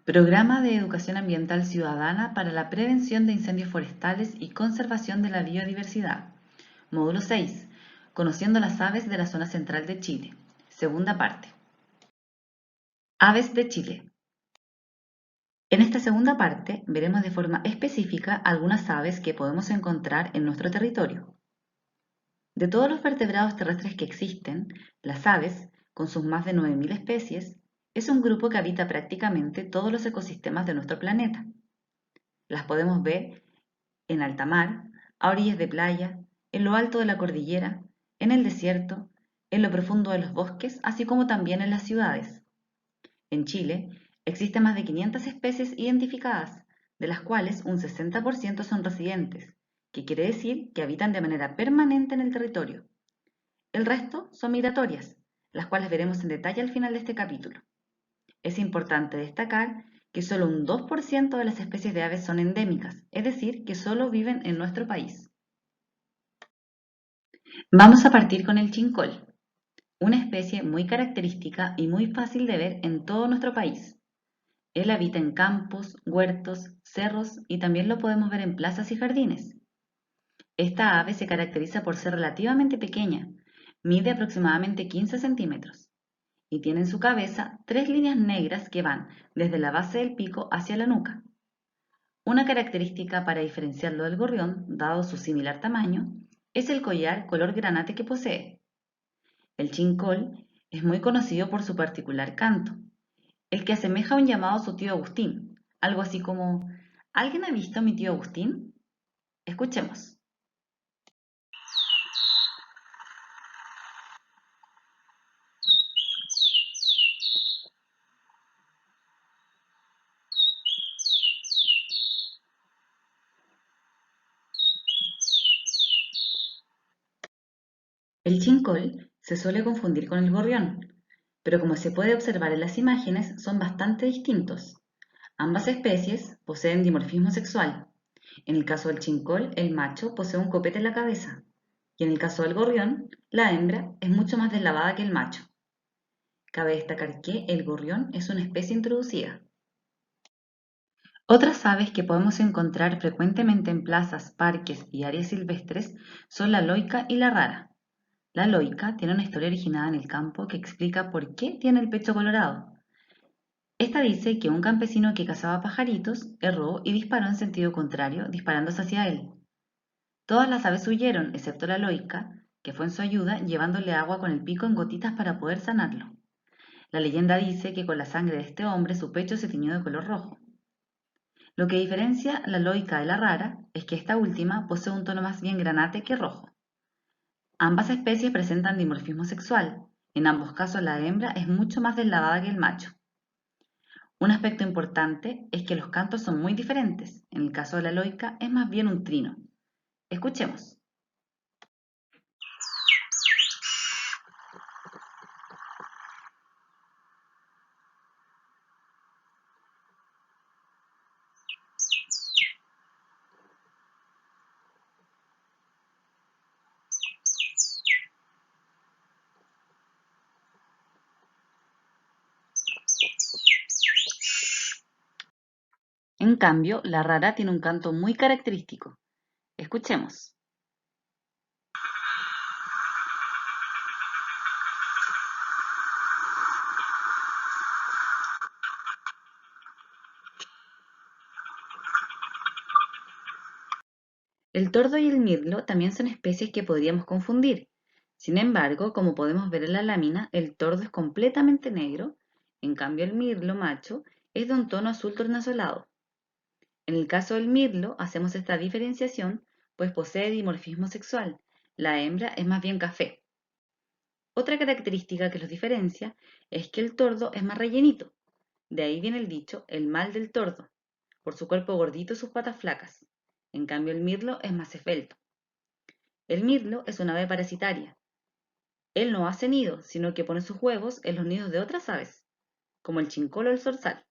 Programa de Educación Ambiental Ciudadana para la Prevención de Incendios Forestales y Conservación de la Biodiversidad. Módulo 6. Conociendo las aves de la zona central de Chile. Segunda parte. Aves de Chile. En esta segunda parte veremos de forma específica algunas aves que podemos encontrar en nuestro territorio. De todos los vertebrados terrestres que existen, las aves, con sus más de 9.000 especies, es un grupo que habita prácticamente todos los ecosistemas de nuestro planeta. Las podemos ver en alta mar, a orillas de playa, en lo alto de la cordillera, en el desierto, en lo profundo de los bosques, así como también en las ciudades. En Chile existen más de 500 especies identificadas, de las cuales un 60% son residentes, que quiere decir que habitan de manera permanente en el territorio. El resto son migratorias, las cuales veremos en detalle al final de este capítulo. Es importante destacar que solo un 2% de las especies de aves son endémicas, es decir, que solo viven en nuestro país. Vamos a partir con el chincol, una especie muy característica y muy fácil de ver en todo nuestro país. Él habita en campos, huertos, cerros y también lo podemos ver en plazas y jardines. Esta ave se caracteriza por ser relativamente pequeña, mide aproximadamente 15 centímetros y tiene en su cabeza 3 líneas negras que van desde la base del pico hacia la nuca. Una característica para diferenciarlo del gorrión, dado su similar tamaño, es el collar color granate que posee. El chincol es muy conocido por su particular canto, el que asemeja un llamado a su tío Agustín, algo así como ¿alguien ha visto a mi tío Agustín? Escuchemos. El chincol se suele confundir con el gorrión, pero como se puede observar en las imágenes, son bastante distintos. Ambas especies poseen dimorfismo sexual. En el caso del chincol, el macho posee un copete en la cabeza, y en el caso del gorrión, la hembra es mucho más deslavada que el macho. Cabe destacar que el gorrión es una especie introducida. Otras aves que podemos encontrar frecuentemente en plazas, parques y áreas silvestres son la loica y la rara. La loica tiene una historia originada en el campo que explica por qué tiene el pecho colorado. Esta dice que un campesino que cazaba pajaritos erró y disparó en sentido contrario, disparándose hacia él. Todas las aves huyeron, excepto la loica, que fue en su ayuda llevándole agua con el pico en gotitas para poder sanarlo. La leyenda dice que con la sangre de este hombre su pecho se tiñó de color rojo. Lo que diferencia la loica de la rara es que esta última posee un tono más bien granate que rojo. Ambas especies presentan dimorfismo sexual. En ambos casos la hembra es mucho más deslavada que el macho. Un aspecto importante es que los cantos son muy diferentes. En el caso de la loica es más bien un trino. Escuchemos. En cambio, la rara tiene un canto muy característico. Escuchemos. El tordo y el mirlo también son especies que podríamos confundir. Sin embargo, como podemos ver en la lámina, el tordo es completamente negro, en cambio el mirlo macho es de un tono azul tornasolado. En el caso del mirlo, hacemos esta diferenciación pues posee dimorfismo sexual. La hembra es más bien café. Otra característica que los diferencia es que el tordo es más rellenito. De ahí viene el dicho, el mal del tordo, por su cuerpo gordito y sus patas flacas. En cambio el mirlo es más esbelto. El mirlo es una ave parasitaria. Él no hace nido, sino que pone sus huevos en los nidos de otras aves, como el chincol o el zorzal.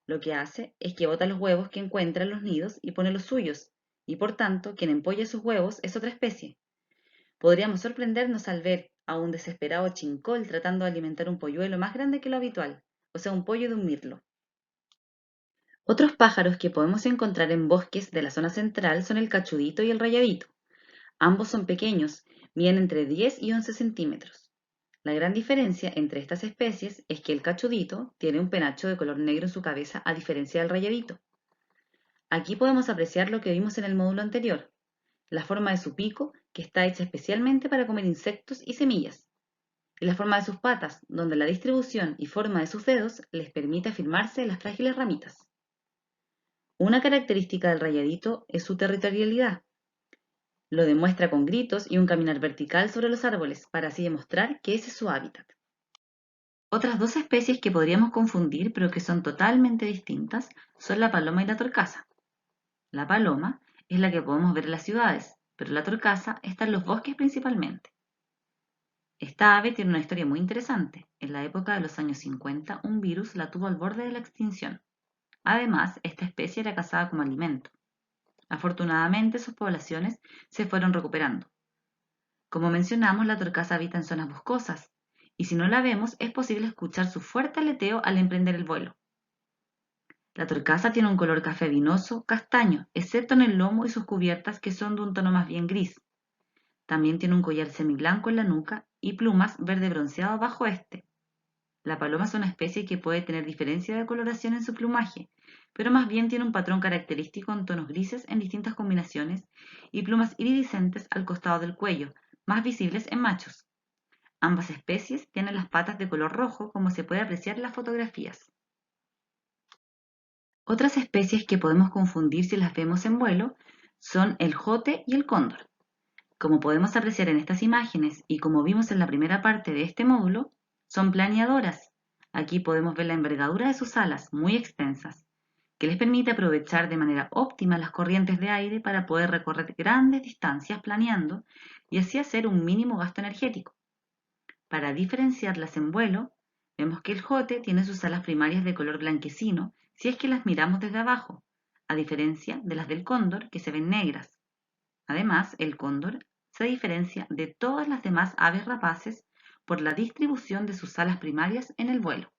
Lo que hace es que bota los huevos que encuentra en los nidos y pone los suyos, y por tanto, quien empolla sus huevos es otra especie. Podríamos sorprendernos al ver a un desesperado chincol tratando de alimentar un polluelo más grande que lo habitual, o sea, un pollo de un mirlo. Otros pájaros que podemos encontrar en bosques de la zona central son el cachudito y el rayadito. Ambos son pequeños, miden entre 10 y 11 centímetros. La gran diferencia entre estas especies es que el cachudito tiene un penacho de color negro en su cabeza a diferencia del rayadito. Aquí podemos apreciar lo que vimos en el módulo anterior, la forma de su pico, que está hecha especialmente para comer insectos y semillas, y la forma de sus patas, donde la distribución y forma de sus dedos les permite afirmarse en las frágiles ramitas. Una característica del rayadito es su territorialidad. Lo demuestra con gritos y un caminar vertical sobre los árboles, para así demostrar que ese es su hábitat. Otras dos especies que podríamos confundir, pero que son totalmente distintas, son la paloma y la torcaza. La paloma es la que podemos ver en las ciudades, pero la torcaza está en los bosques principalmente. Esta ave tiene una historia muy interesante. En la época de los años 50, un virus la tuvo al borde de la extinción. Además, esta especie era cazada como alimento. Afortunadamente, sus poblaciones se fueron recuperando. Como mencionamos, la torcaza habita en zonas boscosas, y si no la vemos, es posible escuchar su fuerte aleteo al emprender el vuelo. La torcaza tiene un color café vinoso, castaño, excepto en el lomo y sus cubiertas, que son de un tono más bien gris. También tiene un collar semiblanco en la nuca y plumas verde bronceado bajo este. La paloma es una especie que puede tener diferencia de coloración en su plumaje, pero más bien tiene un patrón característico en tonos grises en distintas combinaciones y plumas iridiscentes al costado del cuello, más visibles en machos. Ambas especies tienen las patas de color rojo, como se puede apreciar en las fotografías. Otras especies que podemos confundir si las vemos en vuelo son el jote y el cóndor. Como podemos apreciar en estas imágenes y como vimos en la primera parte de este módulo, son planeadoras. Aquí podemos ver la envergadura de sus alas, muy extensas, que les permite aprovechar de manera óptima las corrientes de aire para poder recorrer grandes distancias planeando y así hacer un mínimo gasto energético. Para diferenciarlas en vuelo, vemos que el jote tiene sus alas primarias de color blanquecino si es que las miramos desde abajo, a diferencia de las del cóndor que se ven negras. Además, el cóndor se diferencia de todas las demás aves rapaces por la distribución de sus alas primarias en el vuelo.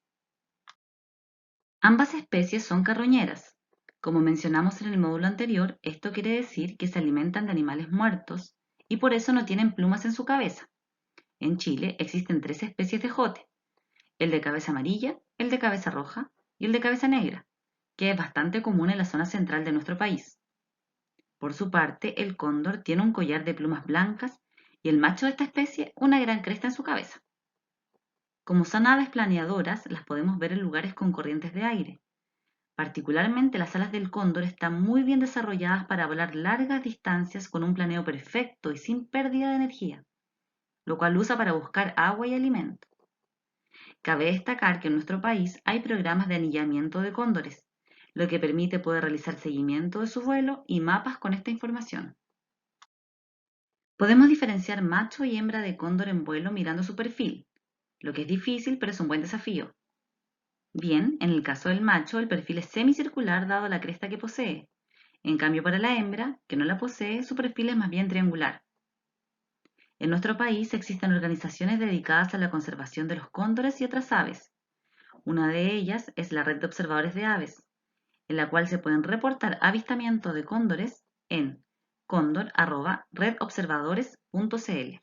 Ambas especies son carroñeras. Como mencionamos en el módulo anterior, esto quiere decir que se alimentan de animales muertos y por eso no tienen plumas en su cabeza. En Chile existen tres especies de jote: el de cabeza amarilla, el de cabeza roja y el de cabeza negra, que es bastante común en la zona central de nuestro país. Por su parte, el cóndor tiene un collar de plumas blancas y el macho de esta especie una gran cresta en su cabeza. Como son aves planeadoras, las podemos ver en lugares con corrientes de aire. Particularmente las alas del cóndor están muy bien desarrolladas para volar largas distancias con un planeo perfecto y sin pérdida de energía, lo cual usa para buscar agua y alimento. Cabe destacar que en nuestro país hay programas de anillamiento de cóndores, lo que permite poder realizar seguimiento de su vuelo y mapas con esta información. Podemos diferenciar macho y hembra de cóndor en vuelo mirando su perfil, lo que es difícil pero es un buen desafío. Bien, en el caso del macho el perfil es semicircular dado la cresta que posee. En cambio para la hembra, que no la posee, su perfil es más bien triangular. En nuestro país existen organizaciones dedicadas a la conservación de los cóndores y otras aves. Una de ellas es la Red de Observadores de Aves, en la cual se pueden reportar avistamientos de cóndores en condor@redobservadores.cl.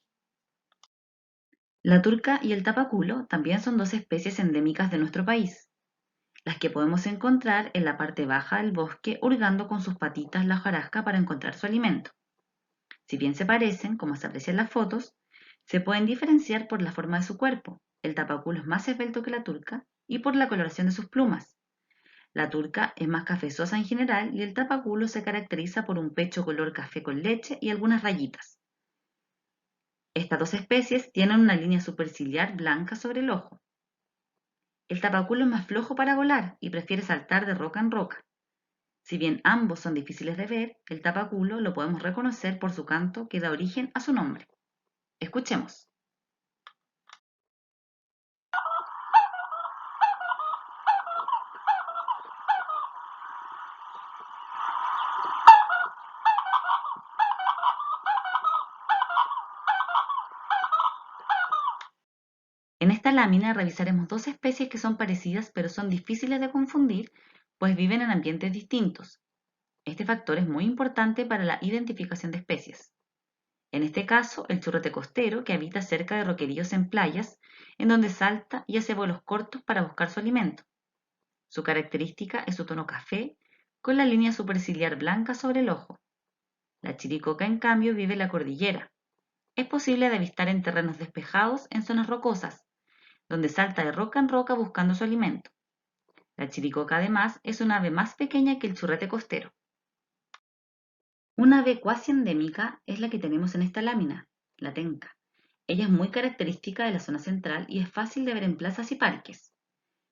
La turca y el tapaculo también son dos especies endémicas de nuestro país, las que podemos encontrar en la parte baja del bosque hurgando con sus patitas la hojarasca para encontrar su alimento. Si bien se parecen, como se aprecia en las fotos, se pueden diferenciar por la forma de su cuerpo. El tapaculo es más esbelto que la turca y por la coloración de sus plumas. La turca es más cafezosa en general y el tapaculo se caracteriza por un pecho color café con leche y algunas rayitas. Estas dos especies tienen una línea superciliar blanca sobre el ojo. El tapaculo es más flojo para volar y prefiere saltar de roca en roca. Si bien ambos son difíciles de ver, el tapaculo lo podemos reconocer por su canto que da origen a su nombre. Escuchemos. En esta lámina revisaremos dos especies que son parecidas pero son difíciles de confundir pues viven en ambientes distintos. Este factor es muy importante para la identificación de especies. En este caso, el churrete costero, que habita cerca de roqueríos en playas, en donde salta y hace vuelos cortos para buscar su alimento. Su característica es su tono café, con la línea superciliar blanca sobre el ojo. La chiricoca, en cambio, vive en la cordillera. Es posible de avistar en terrenos despejados en zonas rocosas, donde salta de roca en roca buscando su alimento. La chiricoca, además, es un ave más pequeña que el churrete costero. Una ave cuasi endémica es la que tenemos en esta lámina, la tenca. Ella es muy característica de la zona central y es fácil de ver en plazas y parques.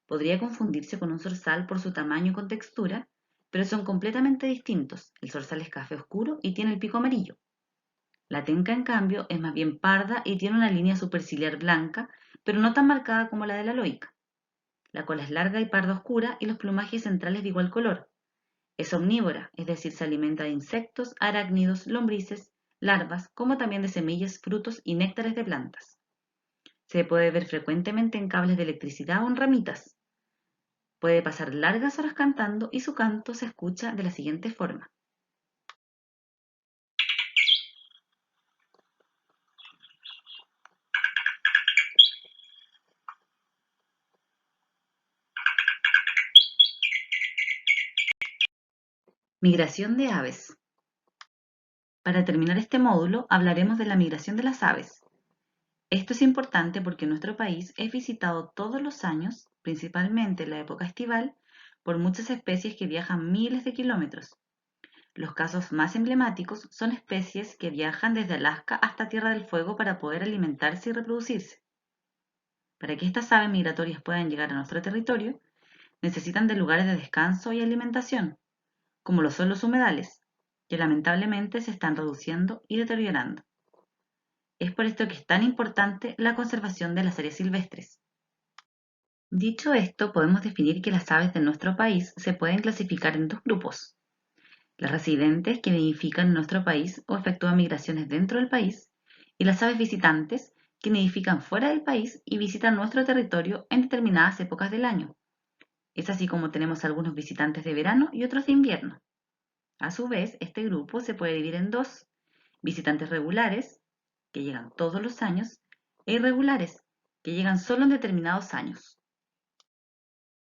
Podría confundirse con un zorzal por su tamaño y contextura, pero son completamente distintos. El zorzal es café oscuro y tiene el pico amarillo. La tenca, en cambio, es más bien parda y tiene una línea superciliar blanca, pero no tan marcada como la de la loica. La cola es larga y parda oscura y los plumajes centrales de igual color. Es omnívora, es decir, se alimenta de insectos, arácnidos, lombrices, larvas, como también de semillas, frutos y néctares de plantas. Se puede ver frecuentemente en cables de electricidad o en ramitas. Puede pasar largas horas cantando y su canto se escucha de la siguiente forma. Migración de aves. Para terminar este módulo hablaremos de la migración de las aves. Esto es importante porque nuestro país es visitado todos los años, principalmente en la época estival, por muchas especies que viajan miles de kilómetros. Los casos más emblemáticos son especies que viajan desde Alaska hasta Tierra del Fuego para poder alimentarse y reproducirse. Para que estas aves migratorias puedan llegar a nuestro territorio, necesitan de lugares de descanso y alimentación, como lo son los humedales, que lamentablemente se están reduciendo y deteriorando. Es por esto que es tan importante la conservación de las áreas silvestres. Dicho esto, podemos definir que las aves de nuestro país se pueden clasificar en dos grupos: las residentes, que nidifican en nuestro país o efectúan migraciones dentro del país, y las aves visitantes, que nidifican fuera del país y visitan nuestro territorio en determinadas épocas del año. Es así como tenemos algunos visitantes de verano y otros de invierno. A su vez, este grupo se puede dividir en dos: visitantes regulares, que llegan todos los años, e irregulares, que llegan solo en determinados años.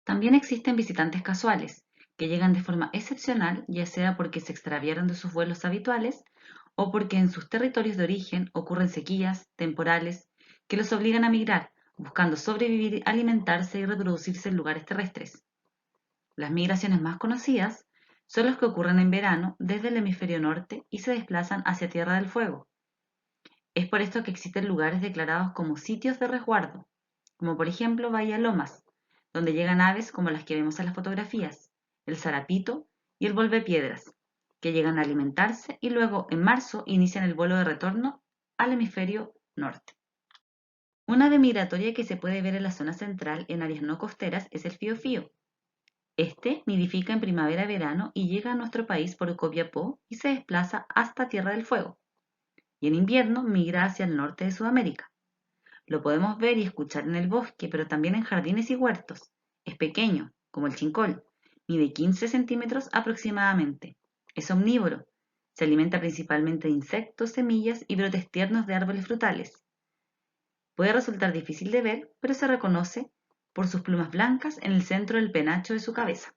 También existen visitantes casuales, que llegan de forma excepcional, ya sea porque se extraviaron de sus vuelos habituales o porque en sus territorios de origen ocurren sequías, temporales, que los obligan a migrar, buscando sobrevivir, alimentarse y reproducirse en lugares terrestres. Las migraciones más conocidas son las que ocurren en verano desde el hemisferio norte y se desplazan hacia Tierra del Fuego. Es por esto que existen lugares declarados como sitios de resguardo, como por ejemplo Bahía Lomas, donde llegan aves como las que vemos en las fotografías, el zarapito y el volvepiedras, que llegan a alimentarse y luego en marzo inician el vuelo de retorno al hemisferio norte. Una ave migratoria que se puede ver en la zona central en áreas no costeras es el fío-fío. Este nidifica en primavera-verano y llega a nuestro país por Copiapó y se desplaza hasta Tierra del Fuego. Y en invierno migra hacia el norte de Sudamérica. Lo podemos ver y escuchar en el bosque, pero también en jardines y huertos. Es pequeño, como el chincol, mide 15 centímetros aproximadamente. Es omnívoro. Se alimenta principalmente de insectos, semillas y brotes tiernos de árboles frutales. Puede resultar difícil de ver, pero se reconoce por sus plumas blancas en el centro del penacho de su cabeza.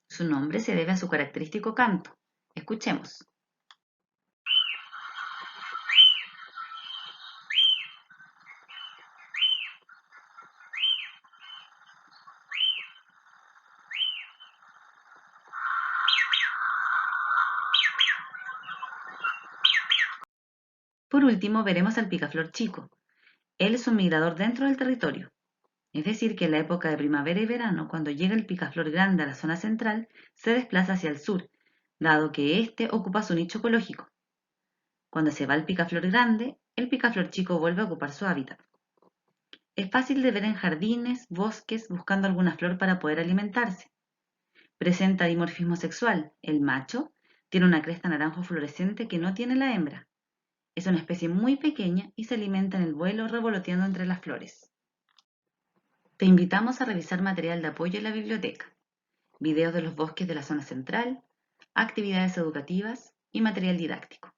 Su nombre se debe a su característico canto. Escuchemos. Por último, veremos al picaflor chico. Él es un migrador dentro del territorio. Es decir, que en la época de primavera y verano, cuando llega el picaflor grande a la zona central, se desplaza hacia el sur, dado que éste ocupa su nicho ecológico. Cuando se va el picaflor grande, el picaflor chico vuelve a ocupar su hábitat. Es fácil de ver en jardines, bosques, buscando alguna flor para poder alimentarse. Presenta dimorfismo sexual. El macho tiene una cresta naranjo fluorescente que no tiene la hembra. Es una especie muy pequeña y se alimenta en el vuelo revoloteando entre las flores. Te invitamos a revisar material de apoyo en la biblioteca. videos de los bosques de la zona central, actividades educativas y material didáctico.